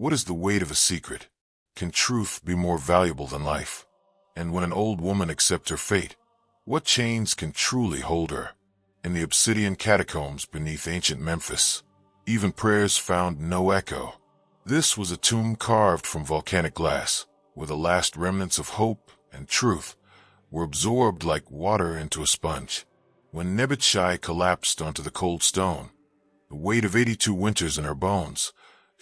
What is the weight of a secret? Can truth be more valuable than life? And when an old woman accepts her fate, what chains can truly hold her? In the obsidian catacombs beneath ancient Memphis, even prayers found no echo. This was a tomb carved from volcanic glass, where the last remnants of hope and truth were absorbed like water into a sponge. When Nebuchadnezzar collapsed onto the cold stone, the weight of 82 winters in her bones,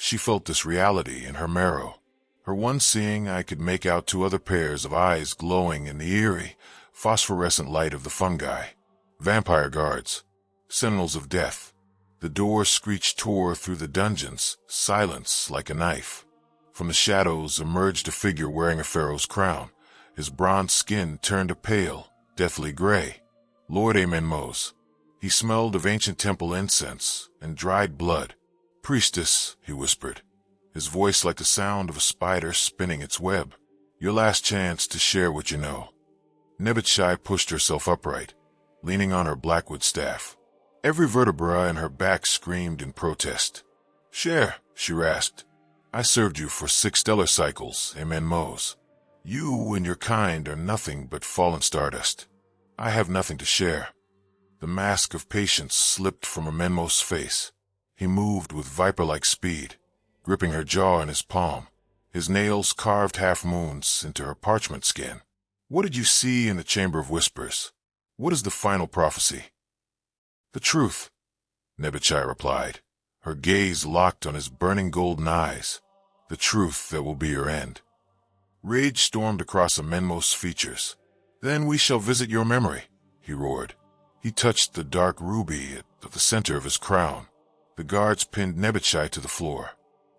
she felt this reality in her marrow. Her one seeing eye could make out two other pairs of eyes glowing in the eerie, phosphorescent light of the fungi. Vampire guards, sentinels of death. The door screeched tore through the dungeon's silence like a knife. From the shadows emerged a figure wearing a pharaoh's crown. His bronze skin turned a pale, deathly gray. Lord Amenmos. He smelled of ancient temple incense and dried blood. Priestess, he whispered, his voice like the sound of a spider spinning its web. Your last chance to share what you know. Nebuchadnezzar pushed herself upright, leaning on her blackwood staff. Every vertebra in her back screamed in protest. Share, she rasped. I served you for 6 stellar cycles, Amenmos. You and your kind are nothing but fallen stardust. I have nothing to share. The mask of patience slipped from Amenmos' face. He moved with viper-like speed, gripping her jaw in his palm. His nails carved half-moons into her parchment skin. What did you see in the Chamber of Whispers? What is the final prophecy? The truth, Nebuchadnezzar replied, her gaze locked on his burning golden eyes. The truth that will be your end. Rage stormed across Amenmos' features. Then we shall visit your memory, he roared. He touched the dark ruby at the center of his crown. The guards pinned Nebuchadnezzar to the floor.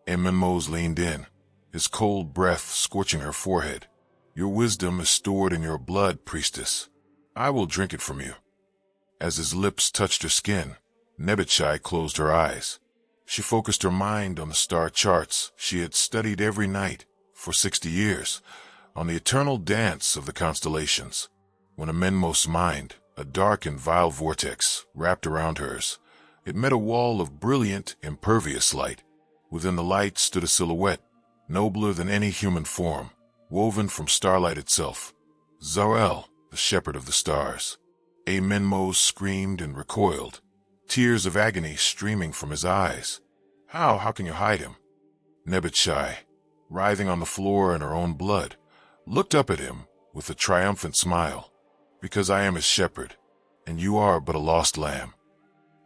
Amenmos leaned in, his cold breath scorching her forehead. Your wisdom is stored in your blood, priestess. I will drink it from you. As his lips touched her skin, Nebuchadnezzar closed her eyes. She focused her mind on the star charts she had studied every night for 60 years, on the eternal dance of the constellations. When Amenmos' mind, a dark and vile vortex, wrapped around hers, it met a wall of brilliant, impervious light. Within the light stood a silhouette, nobler than any human form, woven from starlight itself. Zarel, the shepherd of the stars. Amenmos screamed and recoiled, tears of agony streaming from his eyes. How can you hide him? Nebuchadnezzar, writhing on the floor in her own blood, looked up at him with a triumphant smile. Because I am his shepherd, and you are but a lost lamb.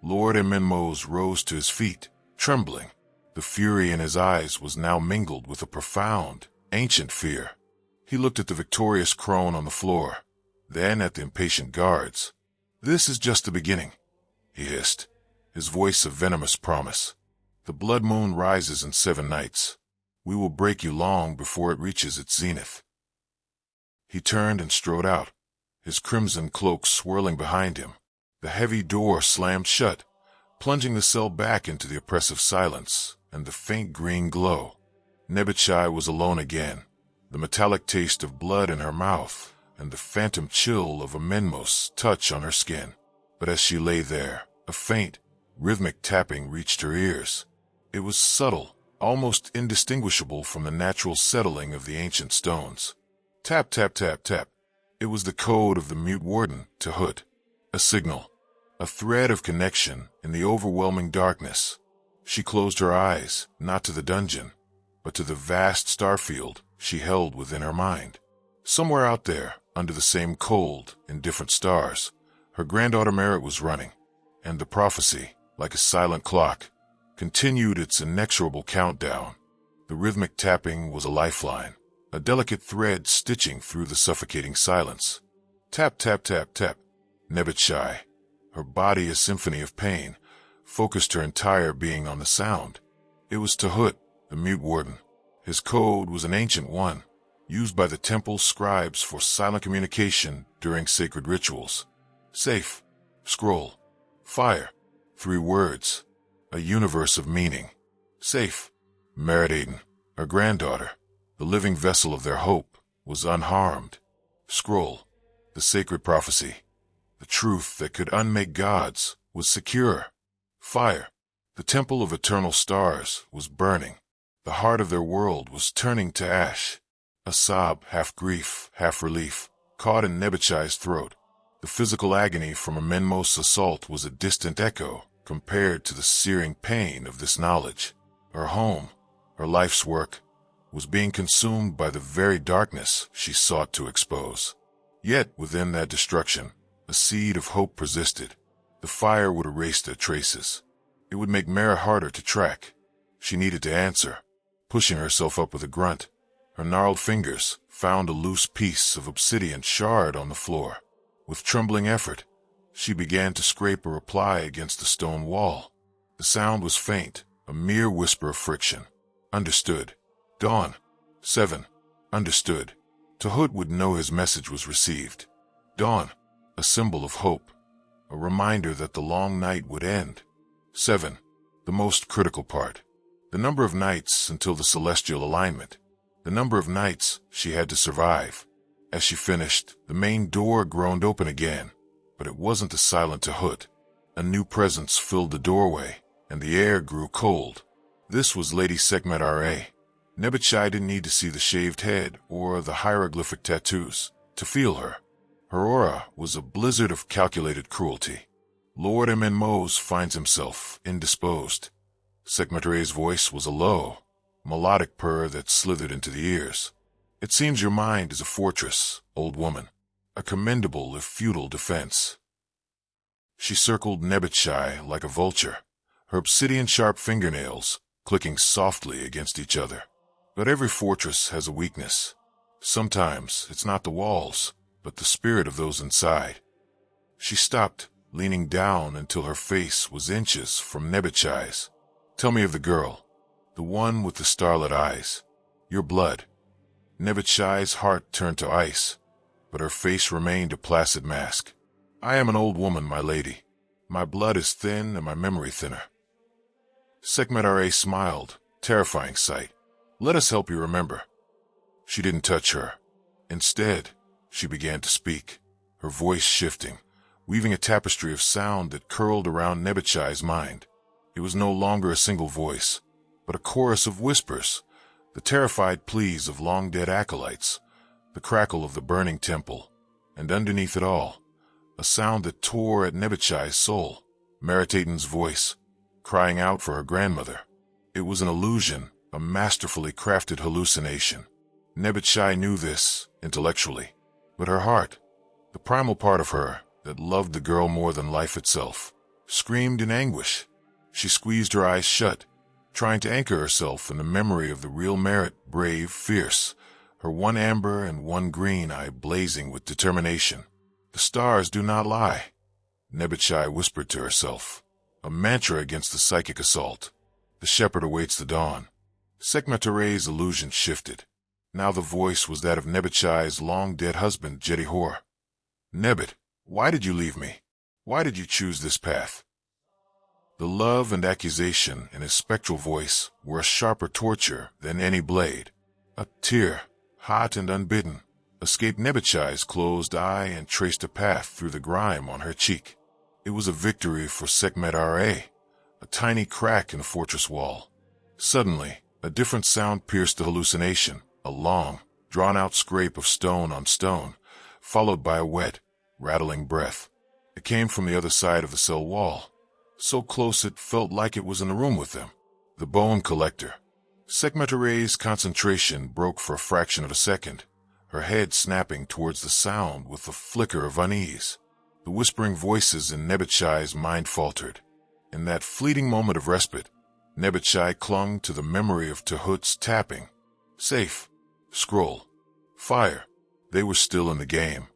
Lord Amenmos rose to his feet, trembling. The fury in his eyes was now mingled with a profound, ancient fear. He looked at the victorious crone on the floor, then at the impatient guards. This is just the beginning, he hissed, his voice a venomous promise. The blood moon rises in 7 nights. We will break you long before it reaches its zenith. He turned and strode out, his crimson cloak swirling behind him. The heavy door slammed shut, plunging the cell back into the oppressive silence and the faint green glow. Nebuchadnezzar was alone again, the metallic taste of blood in her mouth and the phantom chill of Amenmos' touch on her skin. But as she lay there, a faint, rhythmic tapping reached her ears. It was subtle, almost indistinguishable from the natural settling of the ancient stones. Tap, tap, tap, tap. It was the code of the mute warden, Tehut. A signal, a thread of connection in the overwhelming darkness. She closed her eyes, not to the dungeon, but to the vast starfield she held within her mind. Somewhere out there, under the same cold, indifferent stars, her granddaughter Merit was running, and the prophecy, like a silent clock, continued its inexorable countdown. The rhythmic tapping was a lifeline, a delicate thread stitching through the suffocating silence. Tap, tap, tap, tap. Nebuchadnezzar, her body a symphony of pain, focused her entire being on the sound. It was Tehut, the mute warden. His code was an ancient one, used by the temple scribes for silent communication during sacred rituals. Safe, scroll, fire, 3 words, a universe of meaning. Safe. Merit, her granddaughter, the living vessel of their hope, was unharmed. Scroll, the sacred prophecy, the truth that could unmake gods, was secure. Fire, the temple of eternal stars, was burning. The heart of their world was turning to ash. A sob, half grief, half relief, caught in Nebuchadnezzar's throat. The physical agony from Amenmos' assault was a distant echo compared to the searing pain of this knowledge. Her home, her life's work, was being consumed by the very darkness she sought to expose. Yet within that destruction, a seed of hope persisted. The fire would erase their traces. It would make Mara harder to track. She needed to answer. Pushing herself up with a grunt, her gnarled fingers found a loose piece of obsidian shard on the floor. With trembling effort, she began to scrape a reply against the stone wall. The sound was faint, a mere whisper of friction. Understood. Dawn. 7. Understood. Tahut would know his message was received. Dawn. A symbol of hope. A reminder that the long night would end. 7. The most critical part. The number of nights until the celestial alignment. The number of nights she had to survive. As she finished, the main door groaned open again, but it wasn't the silent Tahut. A new presence filled the doorway, and the air grew cold. This was Lady Sekhmet Ra. Nebuchadnezzar didn't need to see the shaved head or the hieroglyphic tattoos to feel her. Her aura was a blizzard of calculated cruelty. Lord Amenmos finds himself indisposed. Sekhmet Ra's voice was a low, melodic purr that slithered into the ears. It seems your mind is a fortress, old woman, a commendable if futile defense. She circled Nebuchadnezzar like a vulture, her obsidian-sharp fingernails clicking softly against each other. But every fortress has a weakness. Sometimes it's not the walls, but the spirit of those inside. She stopped, leaning down until her face was inches from Nebuchadnezzar's. Tell me of the girl, the one with the starlit eyes. Your blood. Nebuchadnezzar's heart turned to ice, but her face remained a placid mask. I am an old woman, my lady. My blood is thin and my memory thinner. Sekhmet Ra smiled, terrifying sight. Let us help you remember. She didn't touch her. Instead, she began to speak, her voice shifting, weaving a tapestry of sound that curled around Nebuchadnezzar's mind. It was no longer a single voice, but a chorus of whispers, the terrified pleas of long-dead acolytes, the crackle of the burning temple, and underneath it all, a sound that tore at Nebuchadnezzar's soul, Meritaten's voice, crying out for her grandmother. It was an illusion, a masterfully crafted hallucination. Nebuchadnezzar knew this, intellectually, but her heart, the primal part of her that loved the girl more than life itself, screamed in anguish. She squeezed her eyes shut, trying to anchor herself in the memory of the real Merit, brave, fierce, her one amber and one green eye blazing with determination. The stars do not lie, Nebuchadnezzar whispered to herself, a mantra against the psychic assault. The shepherd awaits the dawn. Sekhmet Ra's illusion shifted. Now the voice was that of Nebuchadnezzar's long-dead husband, Jedihor. Nebut, why did you leave me? Why did you choose this path? The love and accusation in his spectral voice were a sharper torture than any blade. A tear, hot and unbidden, escaped Nebuchadnezzar's closed eye and traced a path through the grime on her cheek. It was a victory for Sekhmet Ra, a tiny crack in the fortress wall. Suddenly, a different sound pierced the hallucination, a long, drawn-out scrape of stone on stone, followed by a wet, rattling breath. It came from the other side of the cell wall, so close it felt like it was in the room with them. The bone collector. Sekhmet Ra's concentration broke for a fraction of a second, her head snapping towards the sound with a flicker of unease. The whispering voices in Nebuchadnezzar's mind faltered. In that fleeting moment of respite, Nebuchadnezzar clung to the memory of Tahut's tapping. Safe. Scroll. Fire. They were still in the game.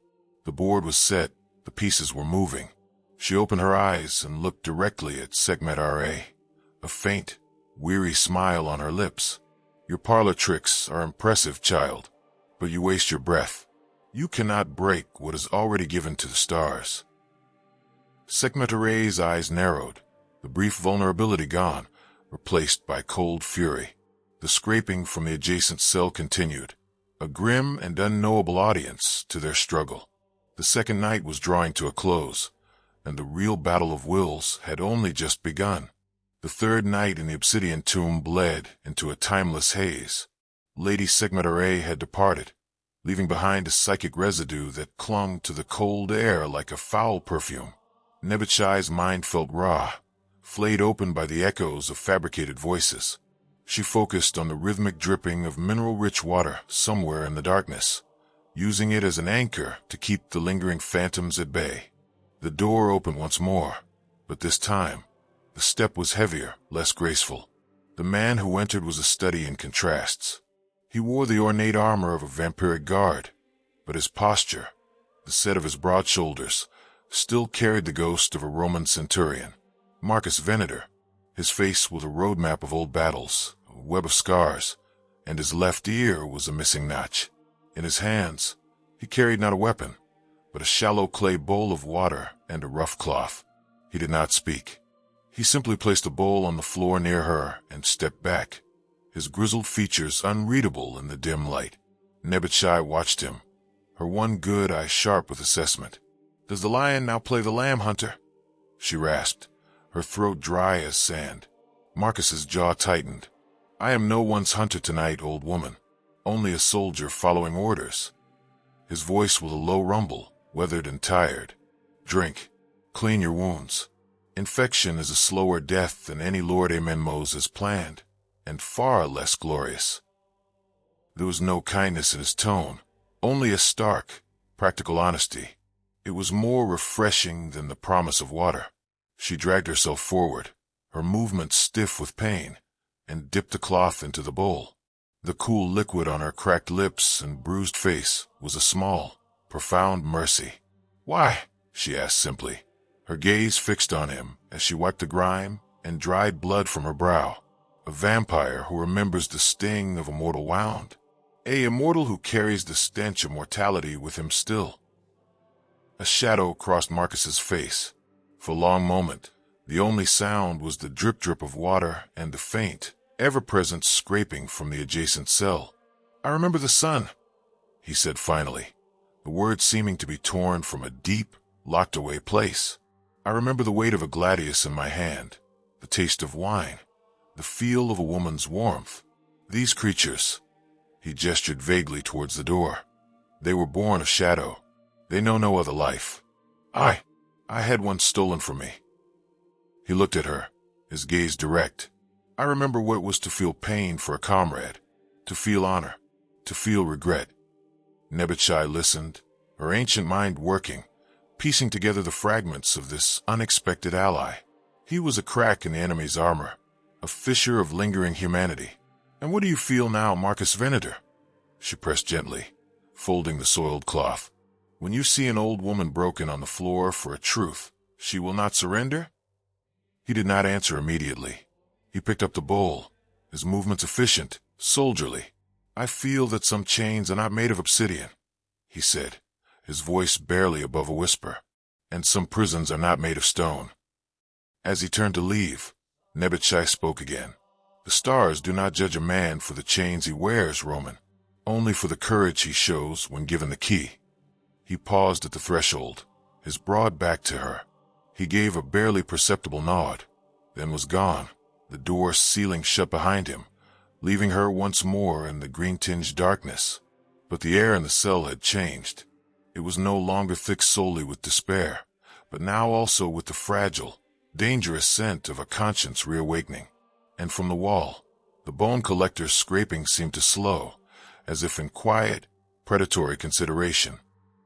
The board was set, the pieces were moving. She opened her eyes and looked directly at Sekhmet Ra, a faint, weary smile on her lips. Your parlor tricks are impressive, child, but you waste your breath. You cannot break what is already given to the stars. Sekhmet Ra's eyes narrowed, the brief vulnerability gone, replaced by cold fury. The scraping from the adjacent cell continued, a grim and unknowable audience to their struggle. The second night was drawing to a close, and the real battle of wills had only just begun. The The third night in the obsidian tomb bled into a timeless haze. Lady Segmedare had departed, leaving behind a psychic residue that clung to the cold air like a foul perfume. Nebuchadnezzar's mind felt raw, flayed open by the echoes of fabricated voices. She focused on the rhythmic dripping of mineral-rich water somewhere in the darkness, using it as an anchor to keep the lingering phantoms at bay. The door opened once more, but this time, the step was heavier, less graceful. The man who entered was a study in contrasts. He wore the ornate armor of a vampiric guard, but his posture, the set of his broad shoulders, still carried the ghost of a Roman centurion. Marcus Venator, his face was a roadmap of old battles, a web of scars, and his left ear was a missing notch. In his hands, he carried not a weapon, but a shallow clay bowl of water and a rough cloth. He did not speak. He simply placed a bowl on the floor near her and stepped back, his grizzled features unreadable in the dim light. Nebuchadnezzar watched him, her one good eye sharp with assessment. "Does the lion now play the lamb, hunter?" she rasped, her throat dry as sand. Marcus's jaw tightened. "I am no one's hunter tonight, old woman, only a soldier following orders." His voice was a low rumble, weathered and tired. "Drink. Clean your wounds. Infection is a slower death than any Lord Amenmos has planned, and far less glorious." There was no kindness in his tone, only a stark, practical honesty. It was more refreshing than the promise of water. She dragged herself forward, her movements stiff with pain, and dipped the cloth into the bowl. The cool liquid on her cracked lips and bruised face was a small, profound mercy. "Why?" she asked simply, her gaze fixed on him as she wiped the grime and dried blood from her brow. A vampire who remembers the sting of a mortal wound. A immortal who carries the stench of mortality with him still. A shadow crossed Marcus's face. For a long moment, the only sound was the drip-drip of water and the faint, ever-present scraping from the adjacent cell. "I remember the sun," he said finally, the words seeming to be torn from a deep, locked-away place. "I remember the weight of a gladius in my hand, the taste of wine, the feel of a woman's warmth. These creatures," he gestured vaguely towards the door, "they were born of shadow. They know no other life. I had one stolen from me." He looked at her, his gaze direct. "I remember what it was to feel pain for a comrade, to feel honor, to feel regret." Nebuchadnezzar listened, her ancient mind working, piecing together the fragments of this unexpected ally. He was a crack in the enemy's armor, a fissure of lingering humanity. "And what do you feel now, Marcus Venator?" she pressed gently, folding the soiled cloth. "When you see an old woman broken on the floor for a truth, she will not surrender?" He did not answer immediately. He picked up the bowl, his movements efficient, soldierly. "I feel that some chains are not made of obsidian," he said, his voice barely above a whisper, "and some prisons are not made of stone." As he turned to leave, Nebuchadnezzar spoke again. "The stars do not judge a man for the chains he wears, Roman, only for the courage he shows when given the key." He paused at the threshold, his broad back to her. He gave a barely perceptible nod, then was gone, the door sealing shut behind him, leaving her once more in the green-tinged darkness. But the air in the cell had changed. It was no longer thick solely with despair, but now also with the fragile, dangerous scent of a conscience reawakening. And from the wall, the bone collector's scraping seemed to slow, as if in quiet, predatory consideration.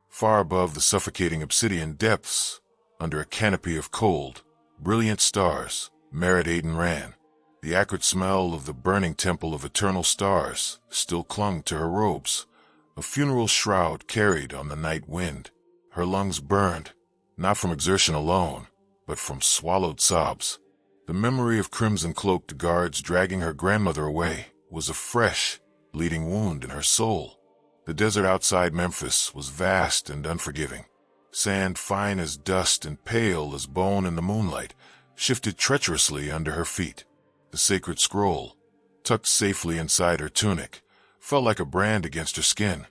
Far above the suffocating obsidian depths, under a canopy of cold, brilliant stars, Merit Aiden ran. The acrid smell of the burning temple of eternal stars still clung to her robes, a funeral shroud carried on the night wind. Her lungs burned, not from exertion alone, but from swallowed sobs. The memory of crimson-cloaked guards dragging her grandmother away was a fresh, bleeding wound in her soul. The desert outside Memphis was vast and unforgiving. Sand fine as dust and pale as bone in the moonlight shifted treacherously under her feet. The sacred scroll, tucked safely inside her tunic, felt like a brand against her skin,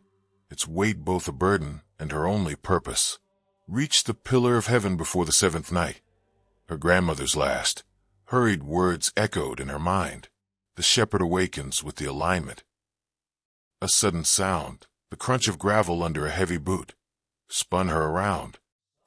its weight both a burden and her only purpose. Reach the pillar of heaven before the seventh night. Her grandmother's last, Hurried words echoed in her mind. The shepherd awakens with the alignment. A sudden sound, the crunch of gravel under a heavy boot, spun her around.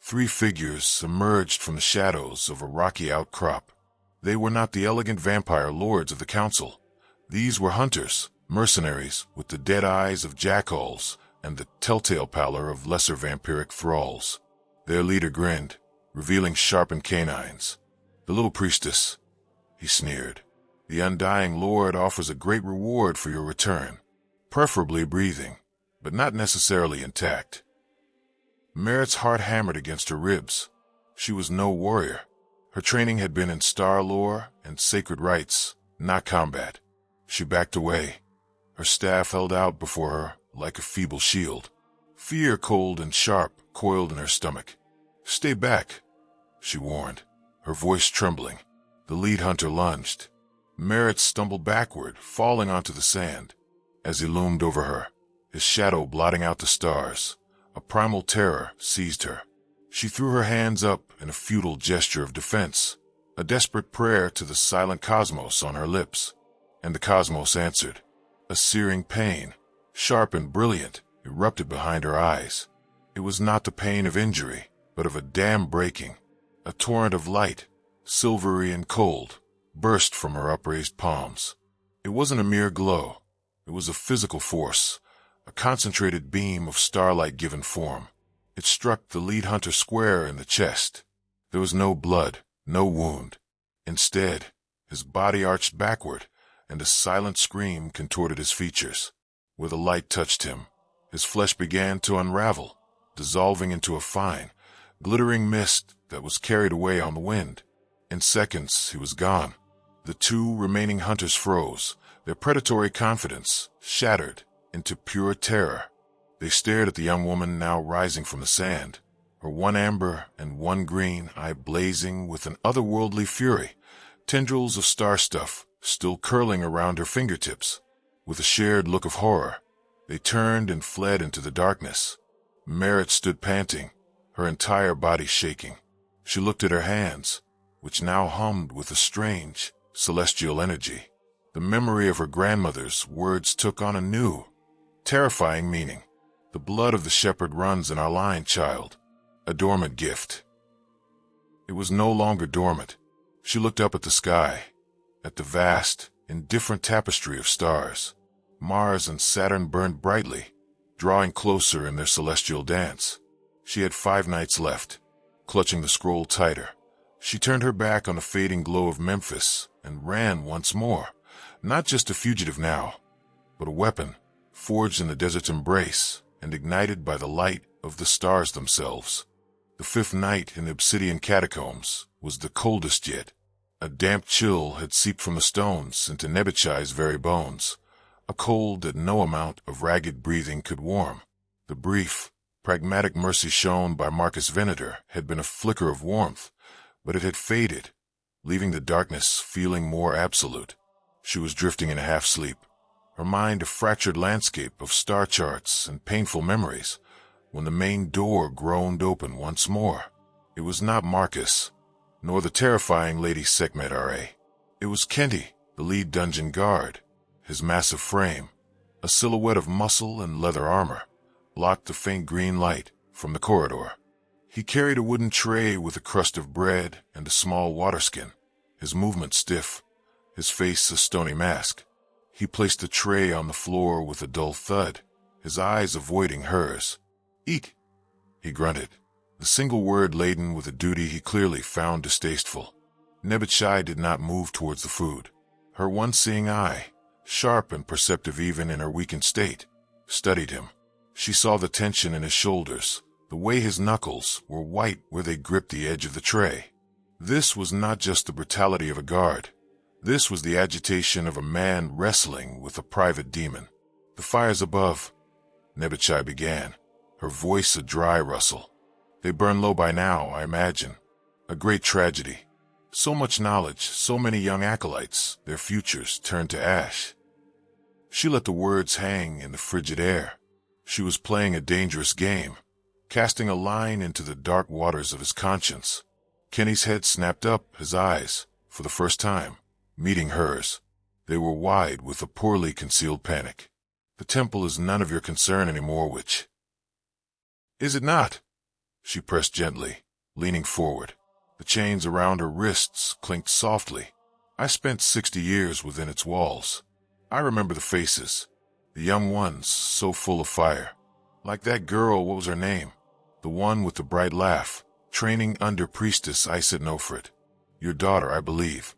3 figures emerged from the shadows of a rocky outcrop. They were not the elegant vampire lords of the council. These were hunters, mercenaries with the dead eyes of jackals and the telltale pallor of lesser vampiric thralls. Their leader grinned, revealing sharpened canines. "The little priestess," he sneered. "The undying lord offers a great reward for your return. Preferably breathing, but not necessarily intact." Merritt's heart hammered against her ribs. She was no warrior. Her training had been in star lore and sacred rites, not combat. She backed away, her staff held out before her like a feeble shield. Fear, cold and sharp, coiled in her stomach. "Stay back," she warned, her voice trembling. The lead hunter lunged. Merritt stumbled backward, falling onto the sand. As he loomed over her, his shadow blotting out the stars, a primal terror seized her. She threw her hands up in a futile gesture of defense, a desperate prayer to the silent cosmos on her lips. And the cosmos answered. A searing pain, sharp and brilliant, erupted behind her eyes. It was not the pain of injury, but of a dam breaking. A torrent of light, silvery and cold, burst from her upraised palms. It wasn't a mere glow. It was a physical force, a concentrated beam of starlight given form. It struck the lead hunter square in the chest. There was no blood, no wound. Instead, his body arched backward, and a silent scream contorted his features. Where the light touched him, his flesh began to unravel, dissolving into a fine, glittering mist that was carried away on the wind. In seconds, he was gone. The 2 remaining hunters froze, their predatory confidence shattered into pure terror. They stared at the young woman now rising from the sand, her one amber and one green eye blazing with an otherworldly fury, tendrils of star stuff still curling around her fingertips. With a shared look of horror, they turned and fled into the darkness. Merritt stood panting, her entire body shaking. She looked at her hands, which now hummed with a strange, celestial energy. The memory of her grandmother's words took on a new, terrifying meaning. "The blood of the shepherd runs in our line, child." A dormant gift. It was no longer dormant. She looked up at the sky, at the vast, indifferent tapestry of stars. Mars and Saturn burned brightly, drawing closer in their celestial dance. She had 5 nights left. Clutching the scroll tighter, she turned her back on the fading glow of Memphis and ran once more, not just a fugitive now, but a weapon, forged in the desert's embrace and ignited by the light of the stars themselves. The 5th night in the obsidian catacombs was the coldest yet. A damp chill had seeped from the stones into Nebuchadnezzar's very bones, a cold that no amount of ragged breathing could warm. The brief, pragmatic mercy shown by Marcus Venator had been a flicker of warmth, but it had faded, leaving the darkness feeling more absolute. She was drifting in a half-sleep, her mind a fractured landscape of star charts and painful memories, when the main door groaned open once more. It was not Marcus, nor the terrifying Lady Sekhmet R.A. It was Kenty, the lead dungeon guard. His massive frame, a silhouette of muscle and leather armor, blocked the faint green light from the corridor. He carried a wooden tray with a crust of bread and a small water skin, his movements stiff, his face a stony mask. He placed the tray on the floor with a dull thud, his eyes avoiding hers. "Eat," he grunted, the single word laden with a duty he clearly found distasteful. Nebuchadnezzar did not move towards the food. Her one-seeing eye, sharp and perceptive even in her weakened state, studied him. She saw the tension in his shoulders, the way his knuckles were white where they gripped the edge of the tray. This was not just the brutality of a guard. This was the agitation of a man wrestling with a private demon. "The fires above," Nebuchadnezzar began, her voice a dry rustle. "They burn low by now, I imagine. A great tragedy. So much knowledge, so many young acolytes, their futures turned to ash." She let the words hang in the frigid air. She was playing a dangerous game, casting a line into the dark waters of his conscience. Kenny's head snapped up, his eyes, for the first time, meeting hers. They were wide with a poorly concealed panic. The temple is none of your concern anymore, witch. Is it not? She pressed gently, leaning forward. The chains around her wrists clinked softly. I spent 60 years within its walls. I remember the faces, the young ones so full of fire. Like that girl, what was her name? The one with the bright laugh, training under Priestess Nofrit. Your daughter, I believe.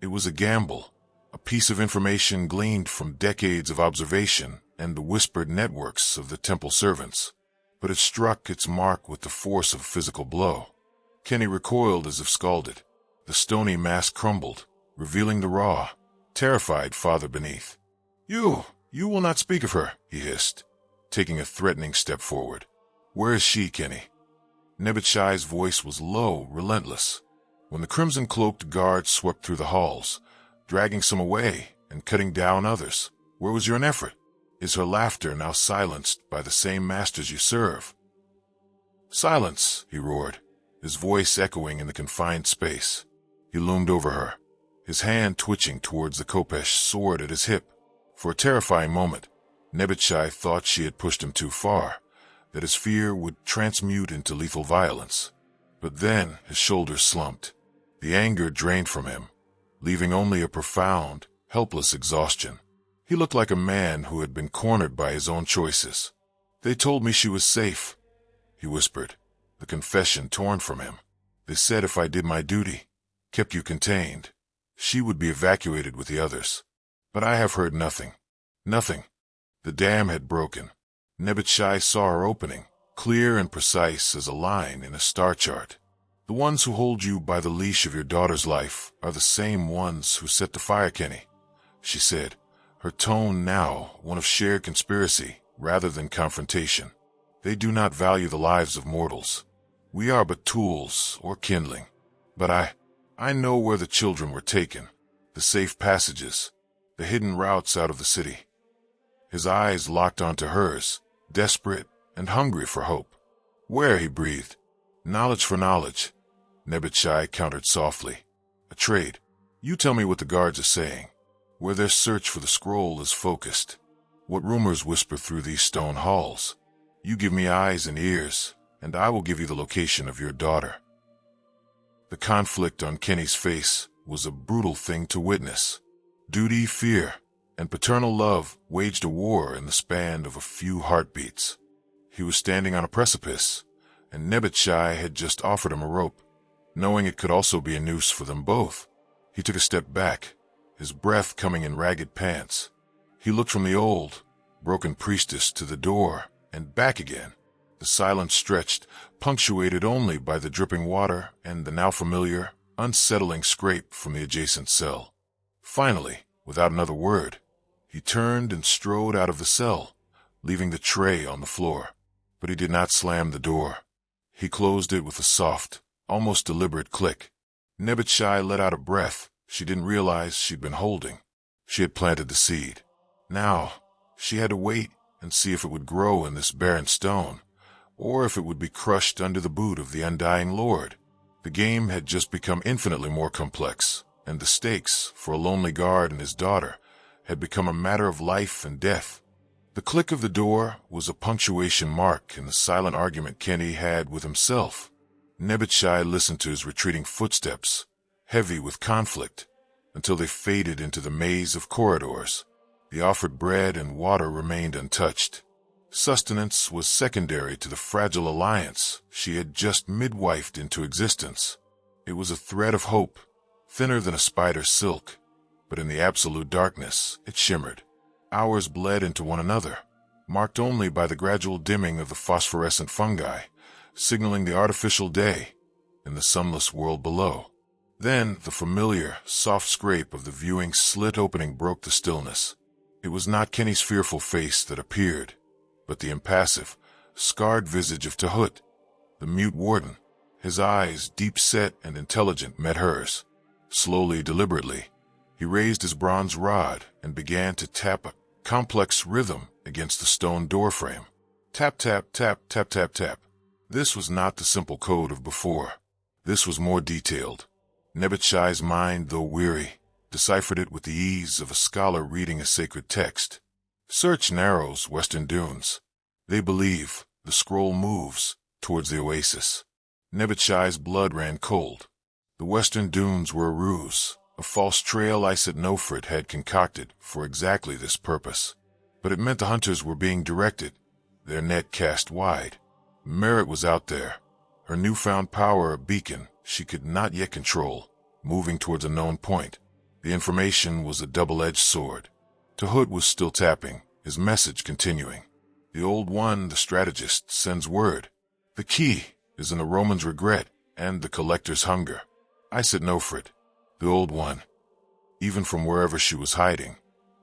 It was a gamble, a piece of information gleaned from decades of observation and the whispered networks of the temple servants. But it struck its mark with the force of a physical blow. Kenny recoiled as if scalded. The stony mass crumbled, revealing the raw, terrified father beneath. You will not speak of her, he hissed, taking a threatening step forward. Where is she, Kenny? Nebuchadnezzar's voice was low, relentless. When the crimson-cloaked guards swept through the halls, dragging some away and cutting down others, where was your effort? Is her laughter now silenced by the same masters you serve? Silence, he roared, his voice echoing in the confined space. He loomed over her, his hand twitching towards the Kopesh sword at his hip. For a terrifying moment, Nebuchadnezzar thought she had pushed him too far, that his fear would transmute into lethal violence. But then his shoulders slumped. The anger drained from him, leaving only a profound, helpless exhaustion. He looked like a man who had been cornered by his own choices. They told me she was safe, he whispered, the confession torn from him. They said if I did my duty, kept you contained, she would be evacuated with the others. But I have heard nothing. Nothing. The dam had broken. Nebuchadnezzar saw her opening, clear and precise as a line in a star chart. The ones who hold you by the leash of your daughter's life are the same ones who set the fire, Kenny, she said, her tone now one of shared conspiracy rather than confrontation. They do not value the lives of mortals. We are but tools or kindling. But I know where the children were taken, the safe passages, the hidden routes out of the city. His eyes locked onto hers, desperate and hungry for hope. Where, he breathed. Knowledge for knowledge, Nebuchadnezzar countered softly. A trade. You tell me what the guards are saying, where their search for the scroll is focused. What rumors whisper through these stone halls. You give me eyes and ears, and I will give you the location of your daughter. The conflict on Kenny's face was a brutal thing to witness. Duty, fear, and paternal love waged a war in the span of a few heartbeats. He was standing on a precipice, and Nebuchadnezzar had just offered him a rope, knowing it could also be a noose for them both. He took a step back, his breath coming in ragged pants. He looked from the old, broken priestess to the door and back again. The silence stretched, punctuated only by the dripping water and the now familiar, unsettling scrape from the adjacent cell. Finally, without another word, he turned and strode out of the cell, leaving the tray on the floor. But he did not slam the door. He closed it with a soft, almost deliberate click. Nebuchadnezzar let out a breath she didn't realize she'd been holding. She had planted the seed. Now, she had to wait and see if it would grow in this barren stone, or if it would be crushed under the boot of the undying Lord. The game had just become infinitely more complex, and the stakes for a lonely guard and his daughter had become a matter of life and death. The click of the door was a punctuation mark in the silent argument Kenny had with himself. Nebuchadnezzar listened to his retreating footsteps, heavy with conflict, until they faded into the maze of corridors. The offered bread and water remained untouched. Sustenance was secondary to the fragile alliance she had just midwifed into existence. It was a thread of hope, thinner than a spider's silk, but in the absolute darkness it shimmered. Hours bled into one another, marked only by the gradual dimming of the phosphorescent fungi, signaling the artificial day in the sunless world below. Then the familiar, soft scrape of the viewing slit opening broke the stillness. It was not Kenny's fearful face that appeared, but the impassive, scarred visage of Tahut, the mute warden. His eyes, deep-set and intelligent, met hers. Slowly, deliberately, he raised his bronze rod and began to tap a complex rhythm against the stone doorframe. Tap, tap, tap, tap, tap, tap. This was not the simple code of before. This was more detailed. Nebuchadnezzar's mind, though weary, deciphered it with the ease of a scholar reading a sacred text. Search Narrow's western dunes. They believe the scroll moves towards the oasis. Nebuchadnezzar's blood ran cold. The western dunes were a ruse, a false trail Nofrit had concocted for exactly this purpose. But it meant the hunters were being directed, their net cast wide. Merit was out there, her newfound power a beacon she could not yet control, moving towards a known point. The information was a double-edged sword. Tahut was still tapping, his message continuing. The Old One, the strategist, sends word. The key is in the Roman's regret and the collector's hunger. Nofrit, the Old One. Even from wherever she was hiding,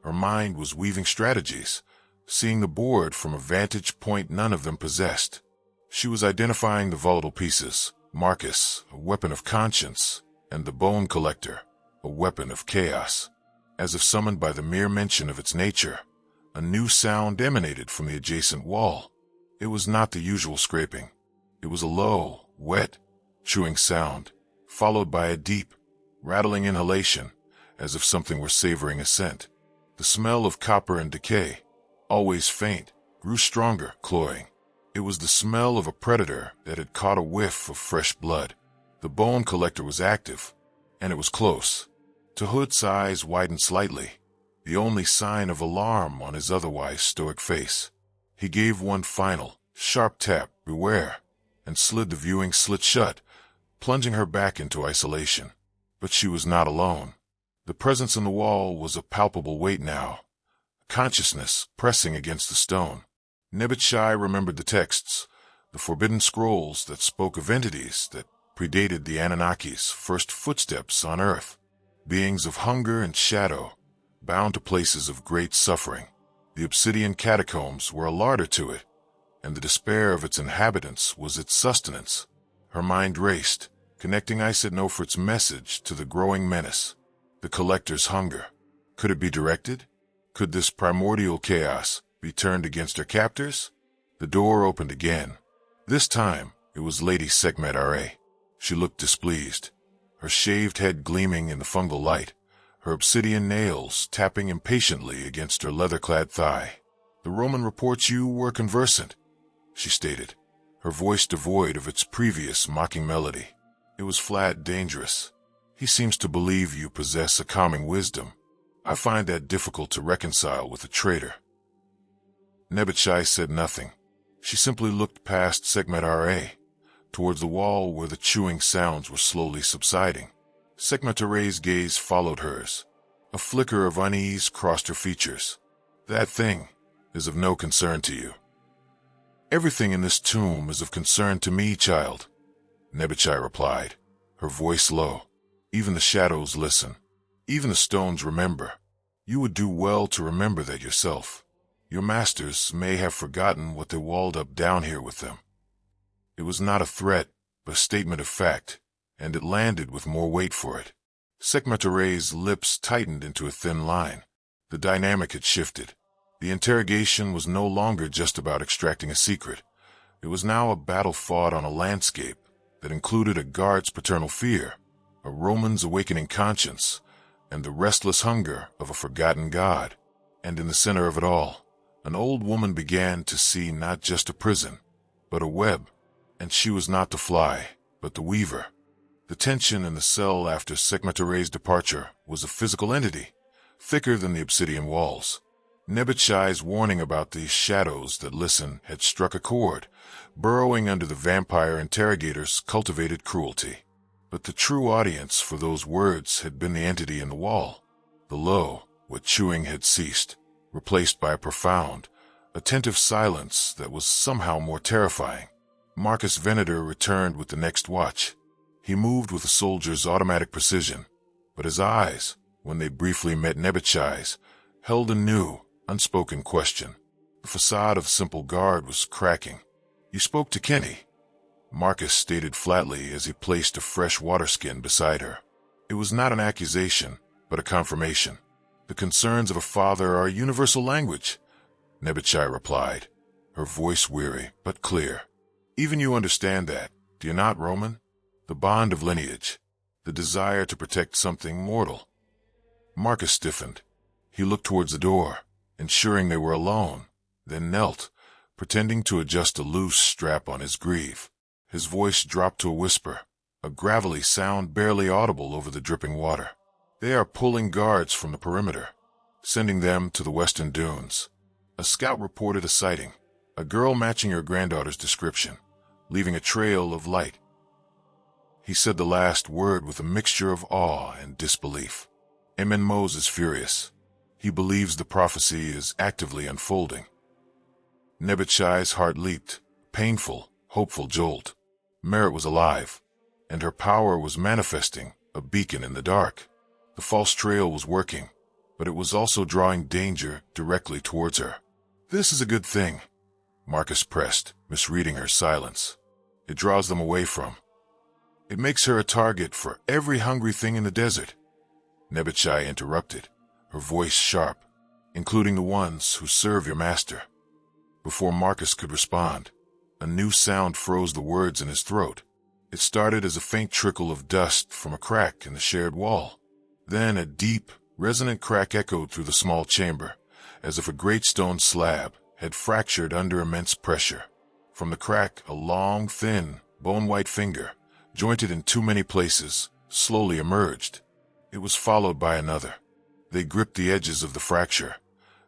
her mind was weaving strategies, seeing the board from a vantage point none of them possessed. She was identifying the volatile pieces: Marcus, a weapon of conscience, and the Bone Collector, a weapon of chaos. As if summoned by the mere mention of its nature, a new sound emanated from the adjacent wall. It was not the usual scraping. It was a low, wet, chewing sound, followed by a deep, rattling inhalation, as if something were savoring a scent. The smell of copper and decay, always faint, grew stronger, cloying. It was the smell of a predator that had caught a whiff of fresh blood. The Bone Collector was active, and it was close. Tahut's eyes widened slightly, the only sign of alarm on his otherwise stoic face. He gave one final, sharp tap, beware, and slid the viewing slit shut, plunging her back into isolation. But she was not alone. The presence in the wall was a palpable weight now, consciousness pressing against the stone. Nebuchadnezzar remembered the texts, the forbidden scrolls that spoke of entities that predated the Anunnaki's first footsteps on earth. Beings of hunger and shadow, bound to places of great suffering. The obsidian catacombs were a larder to it, and the despair of its inhabitants was its sustenance. Her mind raced, connecting Nofrit's message to the growing menace. The collector's hunger. Could it be directed? Could this primordial chaos be turned against her captors? The door opened again. This time, it was Lady Sekhmet Ra. She looked displeased, her shaved head gleaming in the fungal light, her obsidian nails tapping impatiently against her leather-clad thigh. "The Roman reports you were conversant," she stated, her voice devoid of its previous mocking melody. It was flat, dangerous. "He seems to believe you possess a calming wisdom. I find that difficult to reconcile with a traitor." Nebuchadnezzar said nothing. She simply looked past Sekhmet Ra, towards the wall where the chewing sounds were slowly subsiding. Sekhmet Ra's gaze followed hers. A flicker of unease crossed her features. "That thing is of no concern to you." "Everything in this tomb is of concern to me, child," Nebuchadnezzar replied, her voice low. "Even the shadows listen. Even the stones remember. You would do well to remember that yourself. Your masters may have forgotten what they walled up down here with them." It was not a threat, but a statement of fact, and it landed with more weight for it. Sekhmet Ra's lips tightened into a thin line. The dynamic had shifted. The interrogation was no longer just about extracting a secret. It was now a battle fought on a landscape that included a guard's paternal fear, a Roman's awakening conscience, and the restless hunger of a forgotten god. And in the center of it all, an old woman began to see not just a prison, but a web. And she was not the fly, but the weaver. The tension in the cell after Sekhmet Ra's departure was a physical entity, thicker than the obsidian walls. Nebuchadnezzar's warning about these shadows that listen had struck a chord, burrowing under the vampire interrogator's cultivated cruelty. But the true audience for those words had been the entity in the wall. The low, wet chewing had ceased, replaced by a profound, attentive silence that was somehow more terrifying. Marcus Venator returned with the next watch. He moved with a soldier's automatic precision, but his eyes, when they briefly met Nebuchadnezzar's, held a new, unspoken question. The facade of simple guard was cracking. "You spoke to Kenny," Marcus stated flatly as he placed a fresh water skin beside her. It was not an accusation, but a confirmation. "The concerns of a father are a universal language," Nebuchadnezzar replied, her voice weary but clear. "Even you understand that, do you not, Roman? The bond of lineage. the desire to protect something mortal. Marcus stiffened. He looked towards the door, ensuring they were alone, then knelt, pretending to adjust a loose strap on his greave. His voice dropped to a whisper, a gravelly sound barely audible over the dripping water. "They are pulling guards from the perimeter, sending them to the western dunes. A scout reported a sighting, a girl matching your granddaughter's description, leaving a trail of light." He said the last word with a mixture of awe and disbelief. Mose is furious. He believes the prophecy is actively unfolding. Nebuchadnezzar's heart leaped, painful, hopeful jolt. Merit was alive, and her power was manifesting, a beacon in the dark. The false trail was working, but it was also drawing danger directly towards her. "This is a good thing," Marcus pressed, misreading her silence. "It draws them away from. It makes her a target for every hungry thing in the desert." Nebuchadnezzar interrupted, her voice sharp, "including the ones who serve your master." Before Marcus could respond, a new sound froze the words in his throat. It started as a faint trickle of dust from a crack in the shared wall. Then a deep, resonant crack echoed through the small chamber, as if a great stone slab had fractured under immense pressure. From the crack, a long, thin, bone-white finger, jointed in too many places, slowly emerged. It was followed by another. They gripped the edges of the fracture,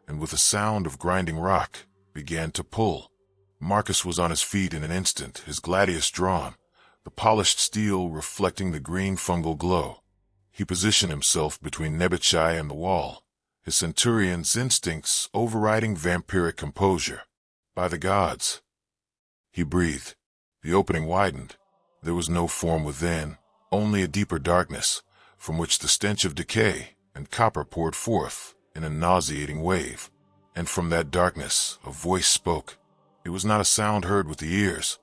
and with a sound of grinding rock, began to pull. Marcus was on his feet in an instant, his gladius drawn, the polished steel reflecting the green fungal glow. He positioned himself between Nebuchadnezzar and the wall, his centurion's instincts overriding vampiric composure. "By the gods," he breathed. The opening widened. There was no form within, only a deeper darkness, from which the stench of decay and copper poured forth in a nauseating wave. And from that darkness, a voice spoke. It was not a sound heard with the ears,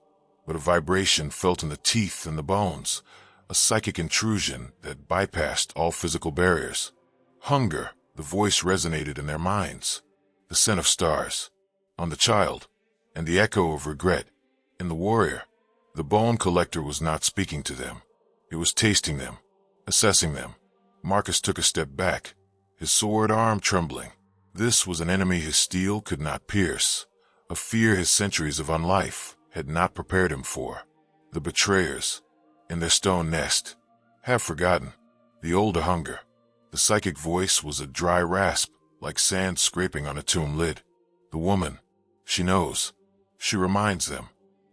but a vibration felt in the teeth and the bones, a psychic intrusion that bypassed all physical barriers. Hunger, the voice resonated in their minds. The scent of stars, on the child, and the echo of regret, in the warrior. The bone collector was not speaking to them. It was tasting them, assessing them. Marcus took a step back, his sword arm trembling. This was an enemy his steel could not pierce, a fear his centuries of unlife had not prepared him for. The betrayers, in their stone nest, have forgotten. The older hunger. The psychic voice was a dry rasp, like sand scraping on a tomb lid. The woman, she knows. She reminds them.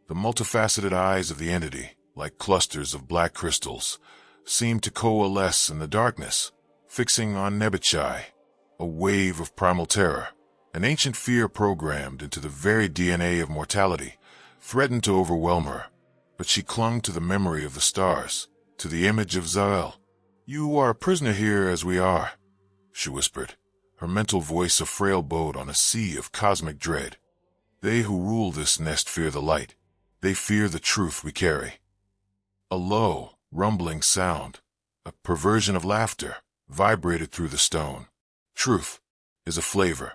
The multifaceted eyes of the entity, like clusters of black crystals, seemed to coalesce in the darkness, fixing on Nebuchadnezzar. A wave of primal terror, an ancient fear programmed into the very DNA of mortality, threatened to overwhelm her. But she clung to the memory of the stars, to the image of Zael. "You are a prisoner here as we are," she whispered, her mental voice a frail boat on a sea of cosmic dread. "They who rule this nest fear the light. They fear the truth we carry." A low, rumbling sound, a perversion of laughter, vibrated through the stone. "Truth is a flavor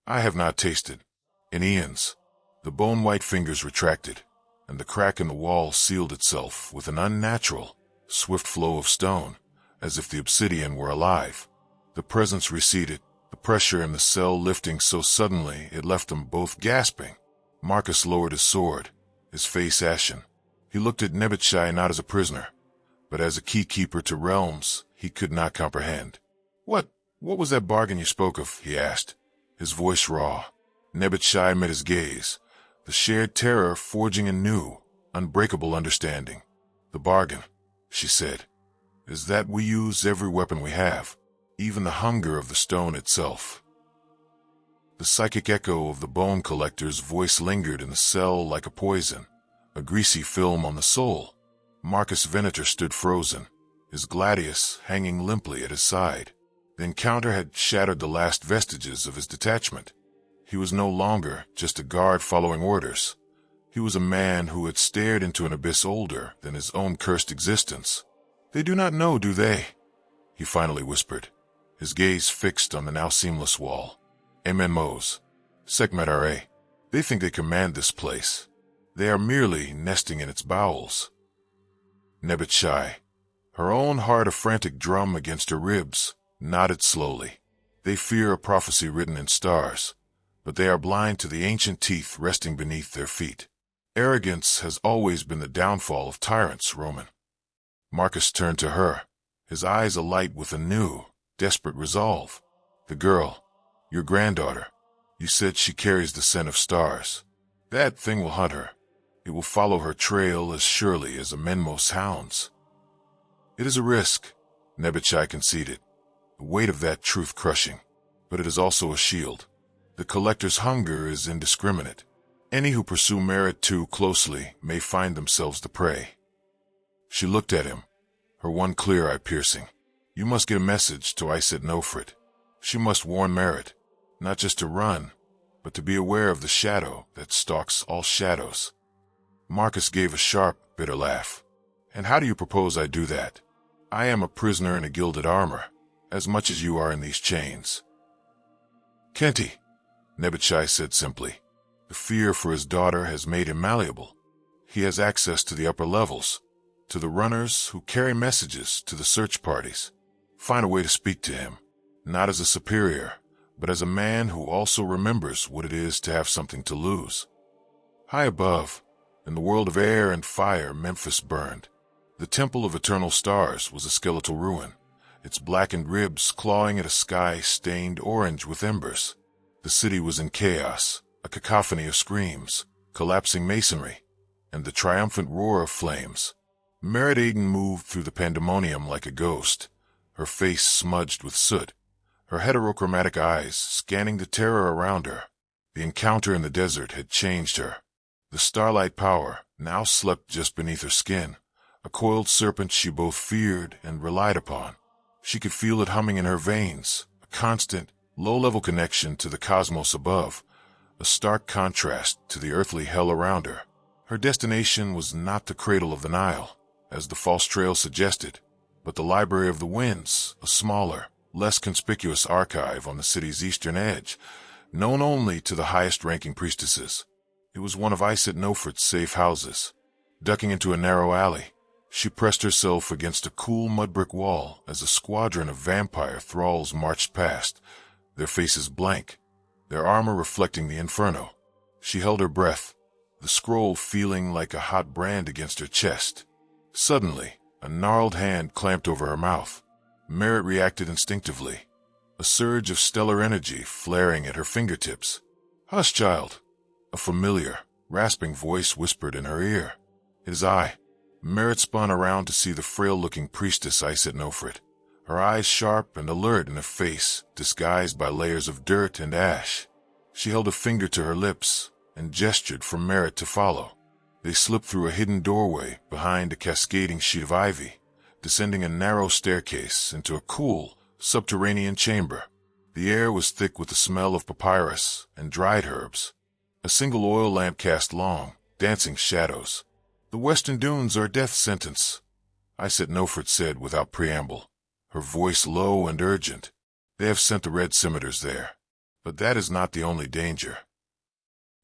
I have not tasted in eons." The bone-white fingers retracted, and the crack in the wall sealed itself with an unnatural, swift flow of stone, as if the obsidian were alive. The presence receded, the pressure in the cell lifting so suddenly it left them both gasping. Marcus lowered his sword, his face ashen. He looked at Nebuchadnezzar not as a prisoner, but as a key-keeper to realms he could not comprehend. What was that bargain you spoke of?" he asked, his voice raw. Nebuchadnezzar met his gaze, the shared terror forging a new, unbreakable understanding. "The bargain," she said, "is that we use every weapon we have, even the hunger of the stone itself." The psychic echo of the bone collector's voice lingered in the cell like a poison, a greasy film on the soul. Marcus Venator stood frozen, his gladius hanging limply at his side. The encounter had shattered the last vestiges of his detachment. He was no longer just a guard following orders. He was a man who had stared into an abyss older than his own cursed existence. "They do not know, do they?" he finally whispered, his gaze fixed on the now seamless wall. "MMOs, Sekhmet Ra. They think they command this place. They are merely nesting in its bowels." Nebuchadnezzar, Her own heart a frantic drum against her ribs, nodded slowly. They fear a prophecy written in stars, but they are blind to the ancient teeth resting beneath their feet. Arrogance has always been the downfall of tyrants, Roman. Marcus turned to her, his eyes alight with a new, desperate resolve. The girl, your granddaughter, you said she carries the scent of stars. That thing will hunt her. It will follow her trail as surely as a Menmos hounds. It is a risk, Nebuchadnezzar conceded, the weight of that truth crushing, but it is also a shield. The collector's hunger is indiscriminate. Any who pursue merit too closely may find themselves the prey. She looked at him, her one clear eye piercing. You must get a message to Iset Nofrit. She must warn Merit, not just to run, but to be aware of the shadow that stalks all shadows. Marcus gave a sharp, bitter laugh. And how do you propose I do that? I am a prisoner in a gilded armor, as much as you are in these chains. Kenti, Nebuchadnezzar said simply. The fear for his daughter has made him malleable. He has access to the upper levels, to the runners who carry messages to the search parties. Find a way to speak to him, not as a superior, but as a man who also remembers what it is to have something to lose. High above, in the world of air and fire, Memphis burned. The Temple of Eternal Stars was a skeletal ruin, its blackened ribs clawing at a sky stained orange with embers. The city was in chaos, a cacophony of screams, collapsing masonry, and the triumphant roar of flames. Merit Aiden moved through the pandemonium like a ghost, her face smudged with soot, her heterochromatic eyes scanning the terror around her. The encounter in the desert had changed her. The starlight power now slept just beneath her skin, a coiled serpent she both feared and relied upon. She could feel it humming in her veins, a constant, low-level connection to the cosmos above, a stark contrast to the earthly hell around her. Her destination was not the cradle of the Nile, as the false trail suggested, but the Library of the Winds, a smaller, less conspicuous archive on the city's eastern edge, known only to the highest-ranking priestesses. It was one of Iset Nofrit's safe houses. Ducking into a narrow alley, she pressed herself against a cool mud-brick wall as a squadron of vampire thralls marched past, their faces blank, their armor reflecting the inferno. She held her breath, the scroll feeling like a hot brand against her chest. Suddenly, a gnarled hand clamped over her mouth. Merit reacted instinctively, a surge of stellar energy flaring at her fingertips. "Hush, child," a familiar, rasping voice whispered in her ear. "It is I." Merit spun around to see the frail-looking priestess Iset Nofrit, her eyes sharp and alert in a face disguised by layers of dirt and ash. She held a finger to her lips and gestured for Merit to follow. They slipped through a hidden doorway behind a cascading sheet of ivy, descending a narrow staircase into a cool, subterranean chamber. The air was thick with the smell of papyrus and dried herbs. A single oil lamp cast long, dancing shadows. "The Western Dunes are a death sentence," Iset Nofrit said without preamble, her voice low and urgent. "They have sent the red scimitars there. But that is not the only danger."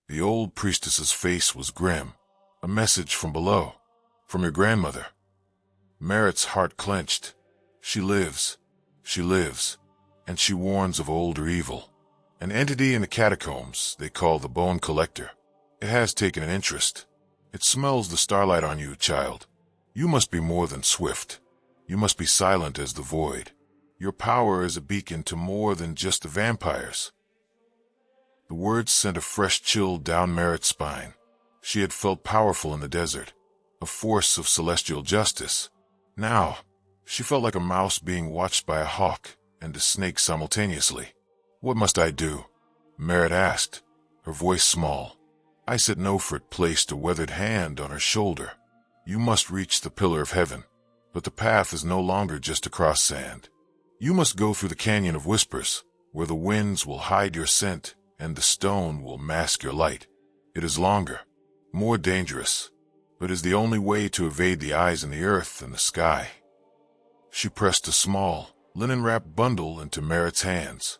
The old priestess's face was grim. "A message from below. From your grandmother." Merit's heart clenched. She lives, and she warns of older evil. An entity in the catacombs they call the Bone Collector. It has taken an interest. It smells the starlight on you, child. You must be more than swift. You must be silent as the void. Your power is a beacon to more than just the vampires. The words sent a fresh chill down Merit's spine. She had felt powerful in the desert, a force of celestial justice. Now, she felt like a mouse being watched by a hawk and a snake simultaneously. "What must I do?" Merit asked, her voice small. Iset Nofrit placed a weathered hand on her shoulder. "You must reach the Pillar of Heaven, but the path is no longer just across sand. You must go through the Canyon of Whispers, where the winds will hide your scent and the stone will mask your light. It is longer, more dangerous, but is the only way to evade the eyes in the earth and the sky." She pressed a small, linen-wrapped bundle into Merit's hands.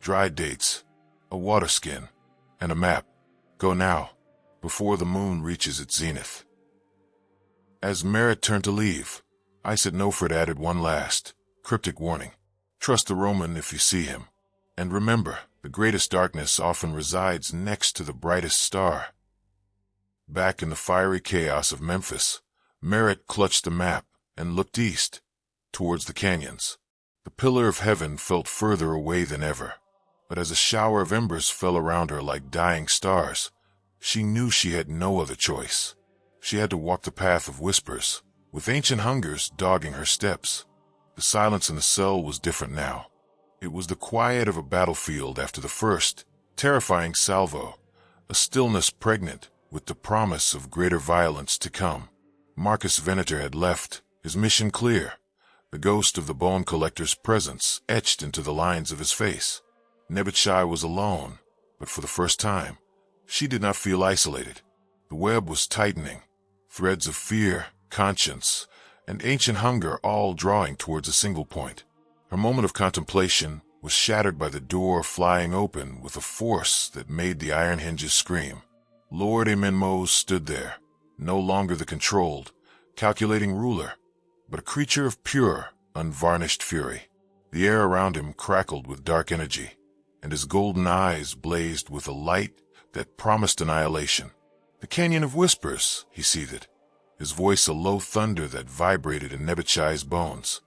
Dried dates, a water skin, and a map. "Go now, before the moon reaches its zenith." As Merit turned to leave, Nofrit added one last, cryptic warning. Trust the Roman if you see him. And remember, the greatest darkness often resides next to the brightest star. Back in the fiery chaos of Memphis, Merritt clutched the map and looked east, towards the canyons. The pillar of heaven felt further away than ever, but as a shower of embers fell around her like dying stars, she knew she had no other choice. She had to walk the path of whispers, with ancient hungers dogging her steps. The silence in the cell was different now. It was the quiet of a battlefield after the first, terrifying salvo, a stillness pregnant with the promise of greater violence to come. Marcus Venator had left, his mission clear, the ghost of the bone collector's presence etched into the lines of his face. Nebuchadnezzar was alone, but for the first time, she did not feel isolated. The web was tightening, threads of fear, conscience, and ancient hunger all drawing towards a single point. Her moment of contemplation was shattered by the door flying open with a force that made the iron hinges scream. Lord Amenmos stood there, no longer the controlled, calculating ruler, but a creature of pure, unvarnished fury. The air around him crackled with dark energy, and his golden eyes blazed with a light that promised annihilation. The Canyon of Whispers, he seethed, his voice a low thunder that vibrated in Nebuchadnezzar's bones.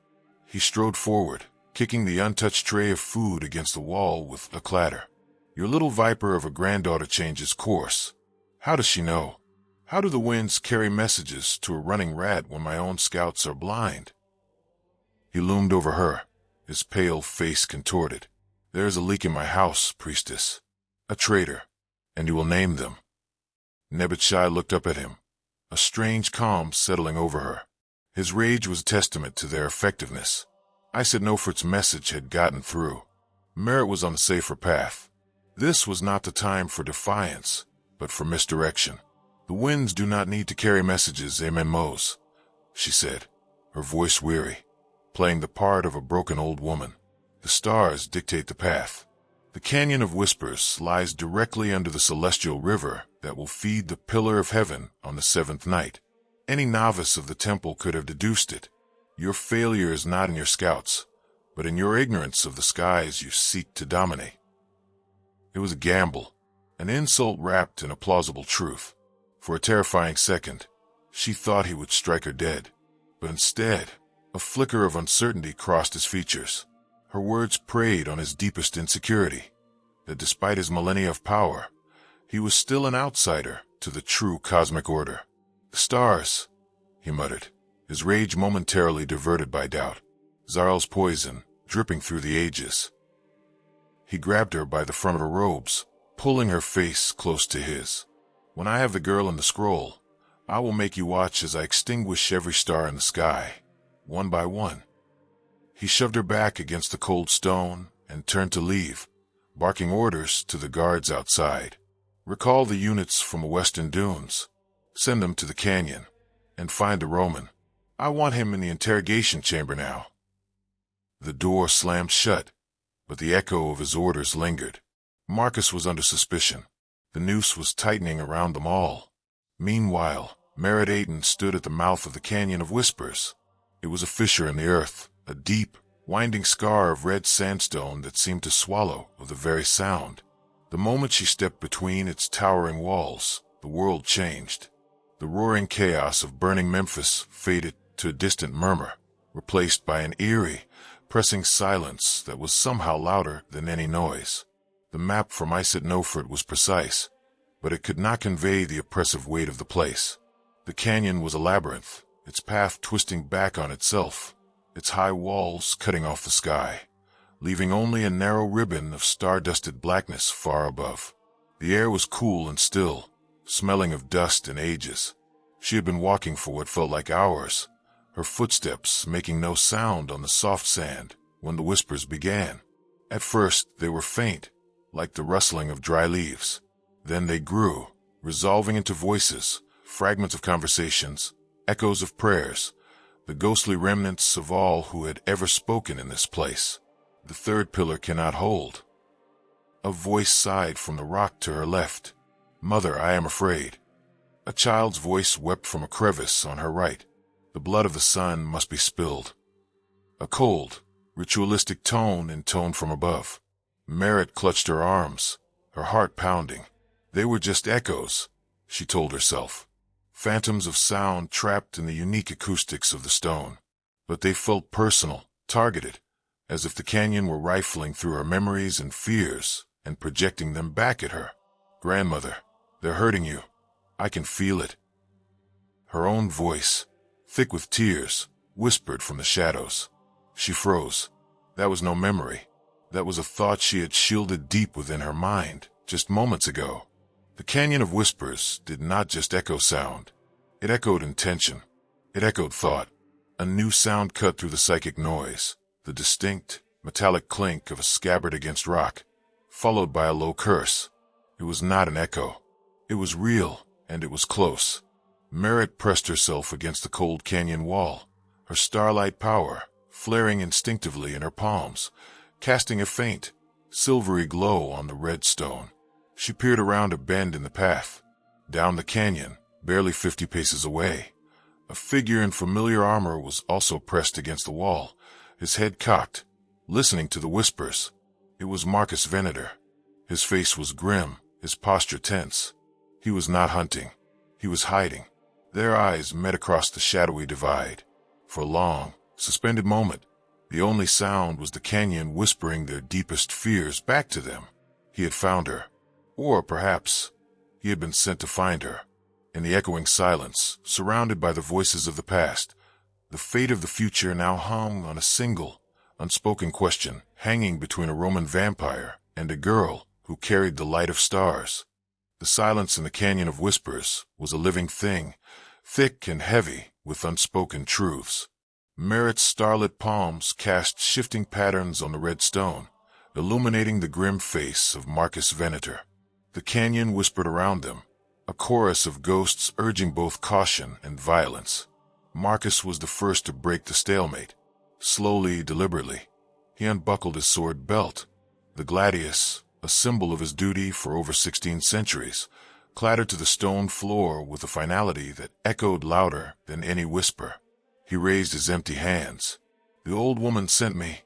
He strode forward, kicking the untouched tray of food against the wall with a clatter. Your little viper of a granddaughter changes course. How does she know? How do the winds carry messages to a running rat when my own scouts are blind? He loomed over her, his pale face contorted. There is a leak in my house, Priestess. A traitor, and you will name them. Nebuchadnezzar looked up at him, a strange calm settling over her. His rage was a testament to their effectiveness. Nofrit's message had gotten through. Merritt was on the safer path. This was not the time for defiance, but for misdirection. The winds do not need to carry messages, Amenmos, she said, her voice weary, playing the part of a broken old woman. The stars dictate the path. The Canyon of Whispers lies directly under the celestial river that will feed the pillar of heaven on the seventh night. Any novice of the temple could have deduced it. Your failure is not in your scouts, but in your ignorance of the skies you seek to dominate. It was a gamble, an insult wrapped in a plausible truth. For a terrifying second, she thought he would strike her dead, but instead, a flicker of uncertainty crossed his features. Her words preyed on his deepest insecurity, that despite his millennia of power, he was still an outsider to the true cosmic order. The stars, he muttered, his rage momentarily diverted by doubt. Zarel's poison, dripping through the ages. He grabbed her by the front of her robes, pulling her face close to his. When I have the girl and the scroll, I will make you watch as I extinguish every star in the sky, one by one. He shoved her back against the cold stone and turned to leave, barking orders to the guards outside. Recall the units from the western dunes. Send them to the canyon, and find the Roman. I want him in the interrogation chamber now. The door slammed shut, but the echo of his orders lingered. Marcus was under suspicion. The noose was tightening around them all. Meanwhile, Merritt Ayton stood at the mouth of the Canyon of Whispers. It was a fissure in the earth, a deep, winding scar of red sandstone that seemed to swallow with the very sound. The moment she stepped between its towering walls, the world changed. The roaring chaos of burning Memphis faded to a distant murmur, replaced by an eerie, pressing silence that was somehow louder than any noise. The map from Nofrit was precise, but it could not convey the oppressive weight of the place. The canyon was a labyrinth, its path twisting back on itself, its high walls cutting off the sky, leaving only a narrow ribbon of star-dusted blackness far above. The air was cool and still, smelling of dust and ages. She had been walking for what felt like hours, her footsteps making no sound on the soft sand when the whispers began. At first they were faint, like the rustling of dry leaves. Then they grew, resolving into voices, fragments of conversations, echoes of prayers, the ghostly remnants of all who had ever spoken in this place. The third pillar cannot hold. A voice sighed from the rock to her left. Mother, I am afraid. A child's voice wept from a crevice on her right. The blood of the sun must be spilled. A cold, ritualistic tone intoned from above. Merritt clutched her arms, her heart pounding. They were just echoes, she told herself. Phantoms of sound trapped in the unique acoustics of the stone. But they felt personal, targeted, as if the canyon were rifling through her memories and fears and projecting them back at her. "Grandmother, they're hurting you. I can feel it." Her own voice, thick with tears, whispered from the shadows. She froze. That was no memory. That was a thought she had shielded deep within her mind just moments ago. The Canyon of Whispers did not just echo sound. It echoed intention. It echoed thought. A new sound cut through the psychic noise, the distinct, metallic clink of a scabbard against rock, followed by a low curse. It was not an echo. It was real, and it was close. Merritt pressed herself against the cold canyon wall, her starlight power flaring instinctively in her palms, casting a faint, silvery glow on the red stone. She peered around a bend in the path. Down the canyon, barely 50 paces away, a figure in familiar armor was also pressed against the wall, his head cocked, listening to the whispers. It was Marcus Venator. His face was grim, his posture tense. He was not hunting. He was hiding. Their eyes met across the shadowy divide. For a long, suspended moment, the only sound was the canyon whispering their deepest fears back to them. He had found her. Or perhaps he had been sent to find her. In the echoing silence, surrounded by the voices of the past, the fate of the future now hung on a single, unspoken question, hanging between a Roman vampire and a girl who carried the light of stars. The silence in the Canyon of Whispers was a living thing, thick and heavy with unspoken truths. Merritt's starlit palms cast shifting patterns on the red stone, illuminating the grim face of Marcus Venator. The canyon whispered around them, a chorus of ghosts urging both caution and violence. Marcus was the first to break the stalemate. Slowly, deliberately, he unbuckled his sword belt. The gladius, a symbol of his duty for over 16 centuries, clattered to the stone floor with a finality that echoed louder than any whisper. He raised his empty hands. "The old woman sent me,"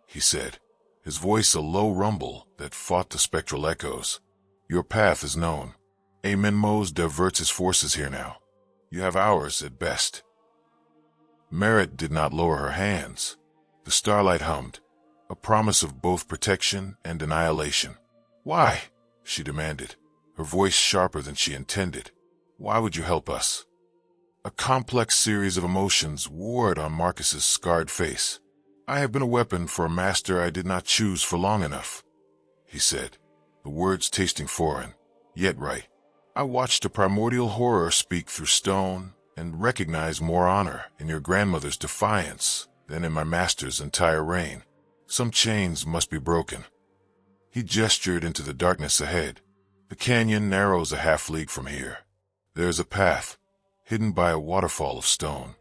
he said, his voice a low rumble that fought the spectral echoes. "Your path is known. Unmakes diverts his forces here now. You have hours at best." Merritt did not lower her hands. The starlight hummed, a promise of both protection and annihilation. "Why?" she demanded, her voice sharper than she intended. "Why would you help us?" A complex series of emotions warred on Marcus's scarred face. "I have been a weapon for a master I did not choose for long enough," he said, the words tasting foreign, yet right. "I watched a primordial horror speak through stone and recognized more honor in your grandmother's defiance than in my master's entire reign. Some chains must be broken." He gestured into the darkness ahead. "The canyon narrows a half-league from here. There is a path, hidden by a waterfall of stone.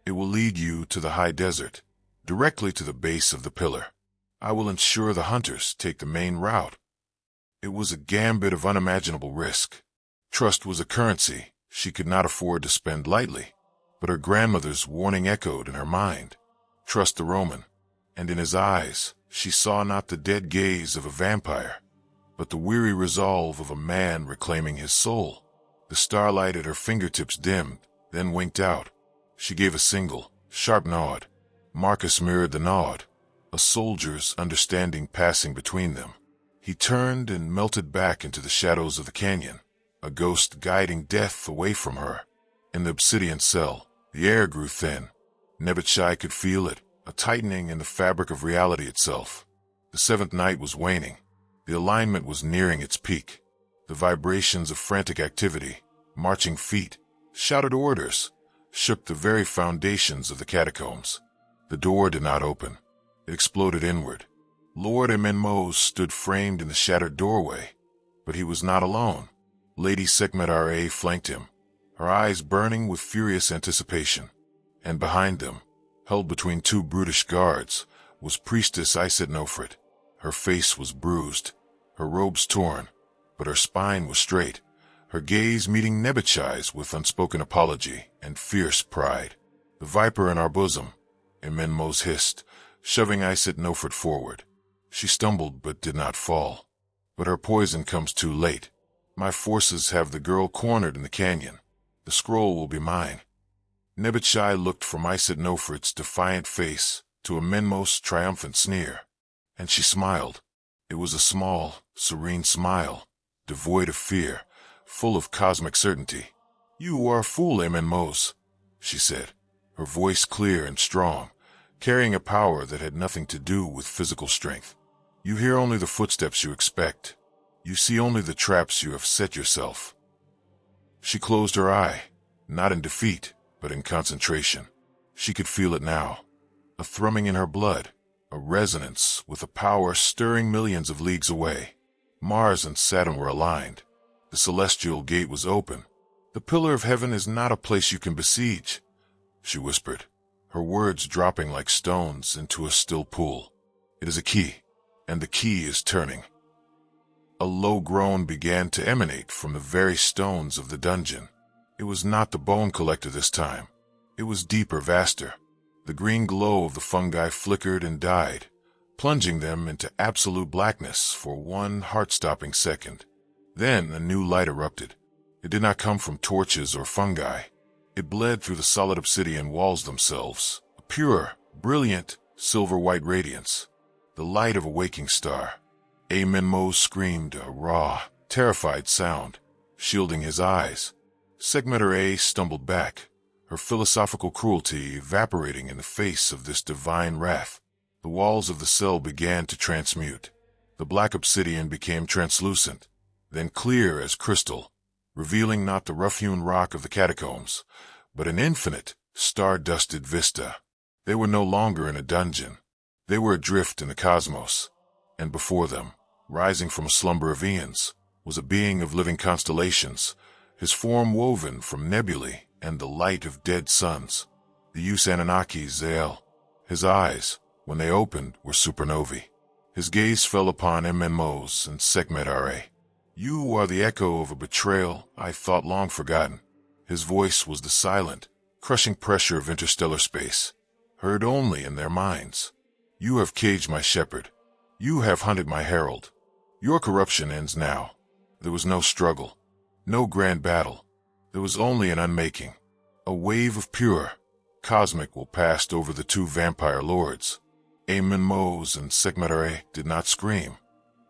It will lead you to the high desert, directly to the base of the pillar. I will ensure the hunters take the main route." It was a gambit of unimaginable risk. Trust was a currency she could not afford to spend lightly, but her grandmother's warning echoed in her mind. Trust the Roman, and in his eyes she saw not the dead gaze of a vampire, but the weary resolve of a man reclaiming his soul. The starlight at her fingertips dimmed, then winked out. She gave a single, sharp nod. Marcus mirrored the nod, a soldier's understanding passing between them. He turned and melted back into the shadows of the canyon, a ghost guiding death away from her. In the obsidian cell, the air grew thin. Nebuchadnezzar could feel it, a tightening in the fabric of reality itself. The seventh night was waning. The alignment was nearing its peak. The vibrations of frantic activity, marching feet, shouted orders, shook the very foundations of the catacombs. The door did not open. It exploded inward. Lord Unmakes stood framed in the shattered doorway, but he was not alone. Lady Sekhmet Ra flanked him, her eyes burning with furious anticipation. And behind them, held between two brutish guards, was Priestess Nofrit. Her face was bruised, her robes torn, but her spine was straight, her gaze meeting Nebuchadnezzar's with unspoken apology and fierce pride. The viper in our bosom, Unmakes hissed, shoving Iset Nofret forward. She stumbled but did not fall. But her poison comes too late. My forces have the girl cornered in the canyon. The scroll will be mine. Nebuchadnezzar looked from Iset Nofret's defiant face to Unmakes' triumphant sneer. And she smiled. It was a small, serene smile, devoid of fear, full of cosmic certainty. "You are a fool, Unmakes," she said, her voice clear and strong, carrying a power that had nothing to do with physical strength. "You hear only the footsteps you expect. You see only the traps you have set yourself." She closed her eye, not in defeat, but in concentration. She could feel it now, a thrumming in her blood, a resonance with a power stirring millions of leagues away. Mars and Saturn were aligned. The celestial gate was open. "The pillar of heaven is not a place you can besiege," she whispered, her words dropping like stones into a still pool. "It is a key, and the key is turning." A low groan began to emanate from the very stones of the dungeon. It was not the bone collector this time. It was deeper, vaster. The green glow of the fungi flickered and died, plunging them into absolute blackness for one heart-stopping second. Then a new light erupted. It did not come from torches or fungi. It bled through the solid obsidian walls themselves, a pure, brilliant, silver-white radiance, the light of a waking star. Unmakes screamed a raw, terrified sound, shielding his eyes. Segmeter stumbled back, her philosophical cruelty evaporating in the face of this divine wrath. The walls of the cell began to transmute. The black obsidian became translucent, then clear as crystal, revealing not the rough-hewn rock of the catacombs, but an infinite, star-dusted vista. They were no longer in a dungeon. They were adrift in the cosmos, and before them, rising from a slumber of eons, was a being of living constellations, his form woven from nebulae and the light of dead suns. The Us Anunnaki Zael. His eyes, when they opened, were supernovae. His gaze fell upon Unmakes and Segmeter. "You are the echo of a betrayal I thought long forgotten." His voice was the silent, crushing pressure of interstellar space, heard only in their minds. "You have caged my shepherd. You have hunted my herald. Your corruption ends now." There was no struggle, no grand battle. There was only an unmaking. A wave of pure, cosmic will passed over the two vampire lords. Unmakes and Segmeter did not scream.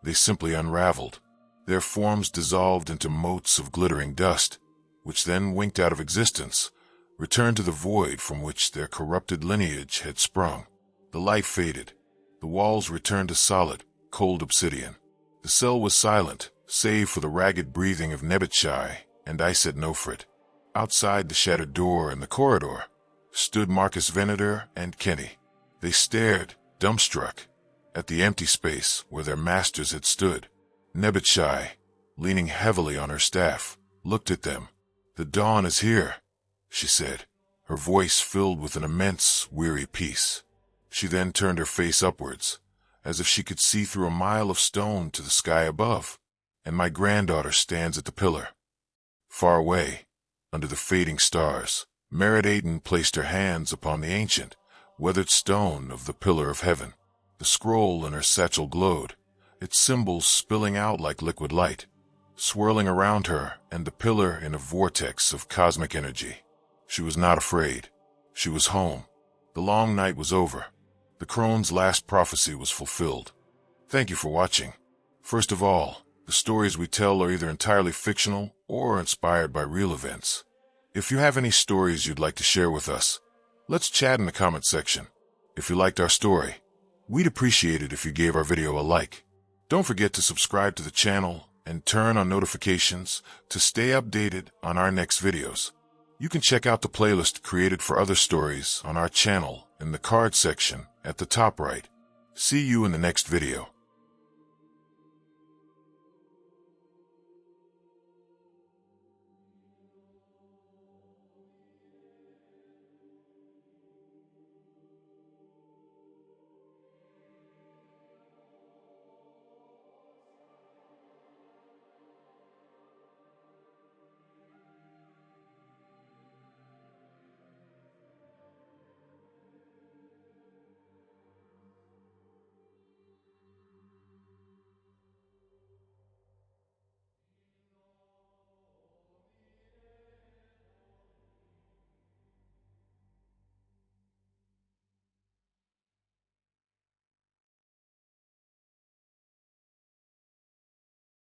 They simply unraveled. Their forms dissolved into motes of glittering dust, which then winked out of existence, returned to the void from which their corrupted lineage had sprung. The light faded. The walls returned to solid, cold obsidian. The cell was silent, save for the ragged breathing of Nebuchadnezzar and Iset Nofret. Outside the shattered door in the corridor stood Marcus Venator and Kenny. They stared, dumbstruck, at the empty space where their masters had stood. Nebuchadnezzar, leaning heavily on her staff, looked at them. "The dawn is here," she said, her voice filled with an immense, weary peace. She then turned her face upwards, as if she could see through a mile of stone to the sky above. "And my granddaughter stands at the pillar." Far away, under the fading stars, Merit placed her hands upon the ancient, weathered stone of the pillar of heaven. The scroll in her satchel glowed, its symbols spilling out like liquid light, swirling around her and the pillar in a vortex of cosmic energy. She was not afraid. She was home. The long night was over. The crone's last prophecy was fulfilled. Thank you for watching. First of all, the stories we tell are either entirely fictional or inspired by real events. If you have any stories you'd like to share with us, let's chat in the comment section. If you liked our story, we'd appreciate it if you gave our video a like. Don't forget to subscribe to the channel and turn on notifications to stay updated on our next videos. You can check out the playlist created for other stories on our channel in the card section at the top right. See you in the next video.